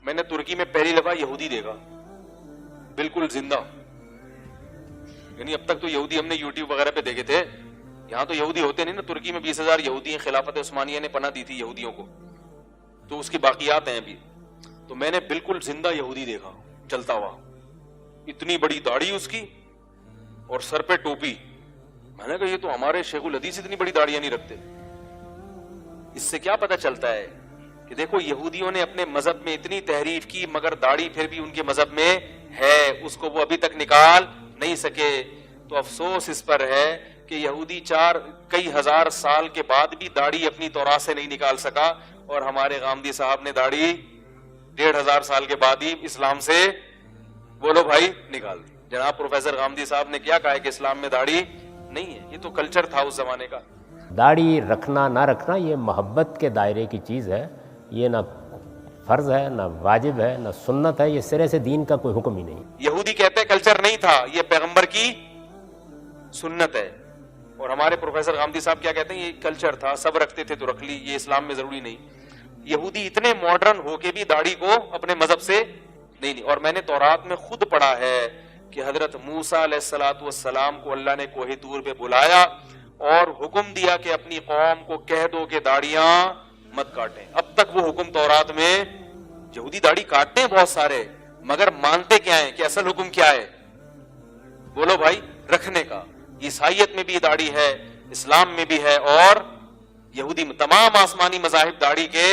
میں نے ترکی میں پہلی دفعہ یہودی دیکھا بالکل زندہ. یعنی اب تک تو یہودی ہم نے یوٹیوب وغیرہ پہ دیکھے تھے, یہاں تو یہودی ہوتے نہیں نا. ترکی میں 20,000 یہودی ہیں, خلافت عثمانیہ نے پناہ دی تھی یہودیوں کو, تو اس کی باقیات ہیں ابھی. تو میں نے بالکل زندہ یہودی دیکھا چلتا ہوا, اتنی بڑی داڑھی اس کی اور سر پہ ٹوپی. میں نے کہا یہ تو ہمارے شیخ الحدیث اتنی بڑی داڑیاں نہیں رکھتے. اس سے کیا پتہ چلتا ہے کہ دیکھو یہودیوں نے اپنے مذہب میں اتنی تحریف کی, مگر داڑھی پھر بھی ان کے مذہب میں ہے, اس کو وہ ابھی تک نکال نہیں سکے. تو افسوس اس پر ہے کہ یہودی کئی ہزار سال کے بعد بھی داڑھی اپنی تورات سے نہیں نکال سکا, اور ہمارے غامدی صاحب نے داڑھی 1,500 سال کے بعد ہی اسلام سے بولو بھائی نکال دی. جناب پروفیسر غامدی صاحب نے کیا کہا ہے کہ اسلام میں داڑھی نہیں ہے, یہ تو کلچر تھا اس زمانے کا. داڑھی رکھنا نہ رکھنا یہ محبت کے دائرے کی چیز ہے, یہ نہ فرض ہے نہ واجب ہے نہ سنت ہے, یہ سرے سے دین کا کوئی حکم ہی نہیں. یہودی کہتے ہیں کلچر نہیں تھا, یہ پیغمبر کی سنت ہے. اور ہمارے پروفیسر غامدی صاحب کیا کہتے ہیں یہ کلچر تھا, سب رکھتے تھے تو رکھ لی, یہ اسلام میں ضروری نہیں. یہودی اتنے ماڈرن ہو کے بھی داڑھی کو اپنے مذہب سے نہیں. اور میں نے تورات میں خود پڑھا ہے کہ حضرت موسیٰ علیہ الصلوۃ والسلام کو اللہ نے کوہ طور پہ بلایا اور حکم دیا کہ اپنی قوم کو کہہ دو کہ داڑیاں مت کاٹیں. اب تک وہ حکم تورات میں, یہودی داڑھی کاٹتے ہیں بہت سارے, مگر مانتے کیا ہیں کہ اصل حکم کیا ہے, بولو بھائی رکھنے کا. عیسائیت میں بھی داڑھی ہے, اسلام میں بھی ہے, اور یہودی میں تمام آسمانی مذاہب داڑھی کے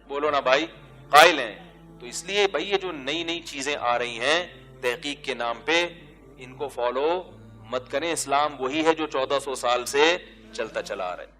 بولو نا بھائی قائل ہیں. تو اس لیے بھائی یہ جو نئی نئی چیزیں آ رہی ہیں تحقیق کے نام پہ, ان کو فالو مت کریں. اسلام وہی ہے جو 1400 سال سے چلتا چلا آ رہا ہے.